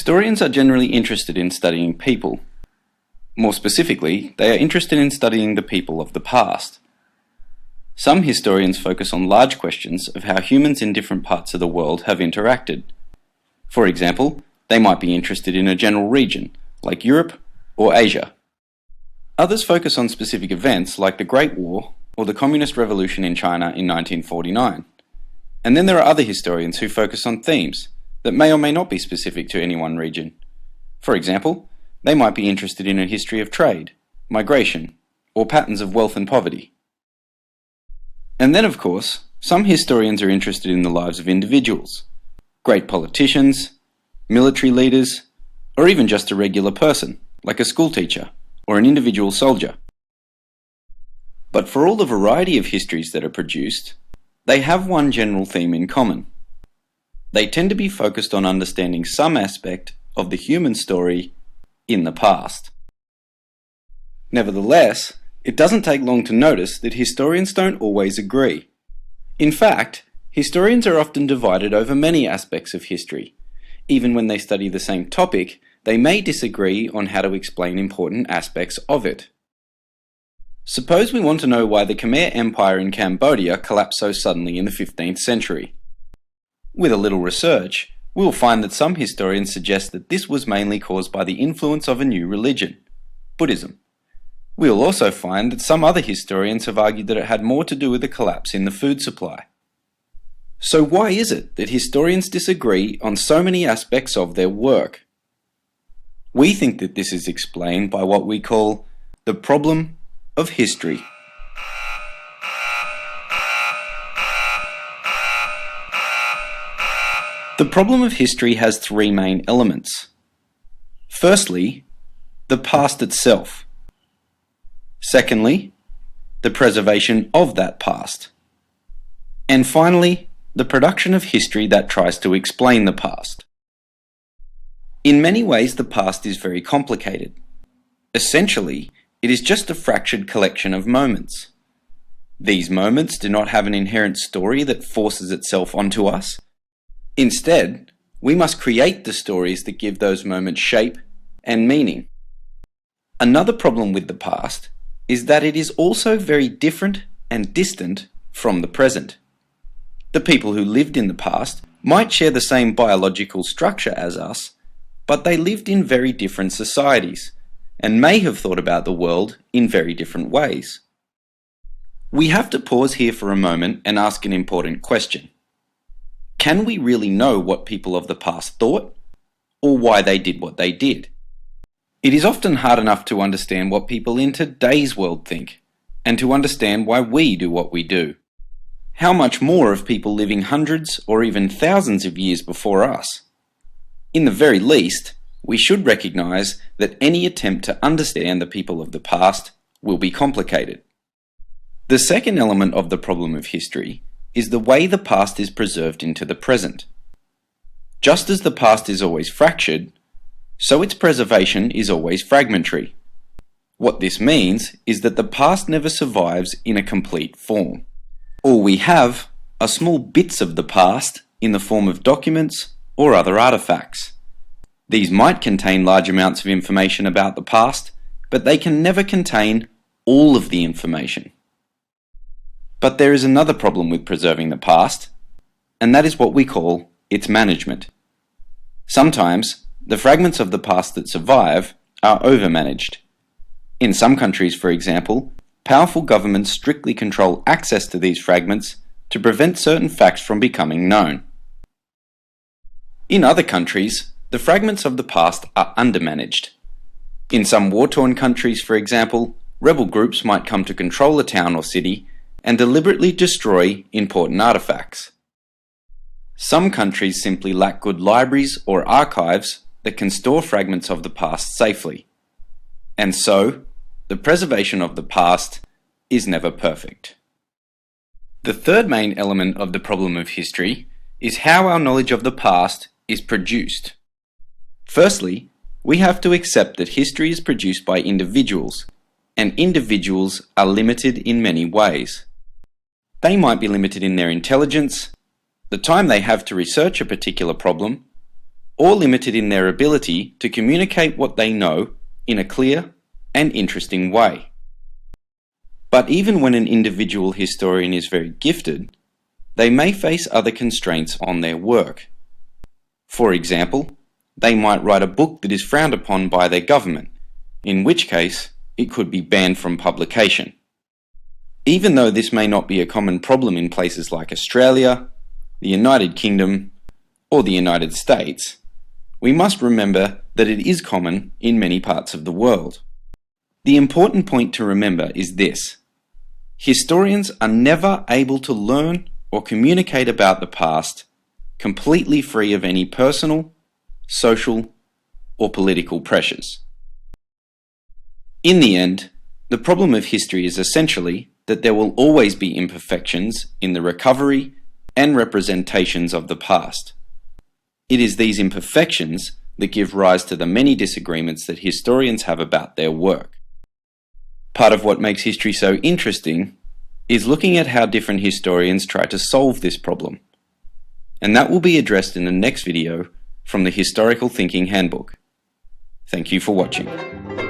Historians are generally interested in studying people. More specifically, they are interested in studying the people of the past. Some historians focus on large questions of how humans in different parts of the world have interacted. For example, they might be interested in a general region, like Europe or Asia. Others focus on specific events like the Great War or the Communist Revolution in China in 1949. And then there are other historians who focus on themes that may or may not be specific to any one region. For example, they might be interested in a history of trade, migration, or patterns of wealth and poverty. And then, of course, some historians are interested in the lives of individuals, great politicians, military leaders, or even just a regular person, like a schoolteacher or an individual soldier. But for all the variety of histories that are produced, they have one general theme in common. They tend to be focused on understanding some aspect of the human story in the past. Nevertheless, it doesn't take long to notice that historians don't always agree. In fact, historians are often divided over many aspects of history. Even when they study the same topic, they may disagree on how to explain important aspects of it. Suppose we want to know why the Khmer Empire in Cambodia collapsed so suddenly in the 15th century. With a little research, we'll find that some historians suggest that this was mainly caused by the influence of a new religion, Buddhism. We'll also find that some other historians have argued that it had more to do with the collapse in the food supply. So why is it that historians disagree on so many aspects of their work? We think that this is explained by what we call the problem of history. The problem of history has three main elements. Firstly, the past itself. Secondly, the preservation of that past. And finally, the production of history that tries to explain the past. In many ways, the past is very complicated. Essentially, it is just a fractured collection of moments. These moments do not have an inherent story that forces itself onto us. Instead, we must create the stories that give those moments shape and meaning. Another problem with the past is that it is also very different and distant from the present. The people who lived in the past might share the same biological structure as us, but they lived in very different societies and may have thought about the world in very different ways. We have to pause here for a moment and ask an important question. Can we really know what people of the past thought, or why they did what they did? It is often hard enough to understand what people in today's world think, and to understand why we do what we do. How much more of people living hundreds or even thousands of years before us? In the very least, we should recognize that any attempt to understand the people of the past will be complicated. The second element of the problem of history is the way the past is preserved into the present. Just as the past is always fractured, so its preservation is always fragmentary. What this means is that the past never survives in a complete form. All we have are small bits of the past in the form of documents or other artifacts. These might contain large amounts of information about the past, but they can never contain all of the information. But there is another problem with preserving the past, and that is what we call its management. Sometimes, the fragments of the past that survive are overmanaged. In some countries, for example, powerful governments strictly control access to these fragments to prevent certain facts from becoming known. In other countries, the fragments of the past are undermanaged. In some war-torn countries, for example, rebel groups might come to control a town or city and deliberately destroy important artifacts. Some countries simply lack good libraries or archives that can store fragments of the past safely. And so, the preservation of the past is never perfect. The third main element of the problem of history is how our knowledge of the past is produced. Firstly, we have to accept that history is produced by individuals, and individuals are limited in many ways. They might be limited in their intelligence, the time they have to research a particular problem, or limited in their ability to communicate what they know in a clear and interesting way. But even when an individual historian is very gifted, they may face other constraints on their work. For example, they might write a book that is frowned upon by their government, in which case it could be banned from publication. Even though this may not be a common problem in places like Australia, the United Kingdom, or the United States, we must remember that it is common in many parts of the world. The important point to remember is this: historians are never able to learn or communicate about the past completely free of any personal, social, or political pressures. In the end, the problem of history is essentially that there will always be imperfections in the recovery and representations of the past. It is these imperfections that give rise to the many disagreements that historians have about their work. Part of what makes history so interesting is looking at how different historians try to solve this problem. And that will be addressed in the next video from the Historical Thinking Handbook. Thank you for watching.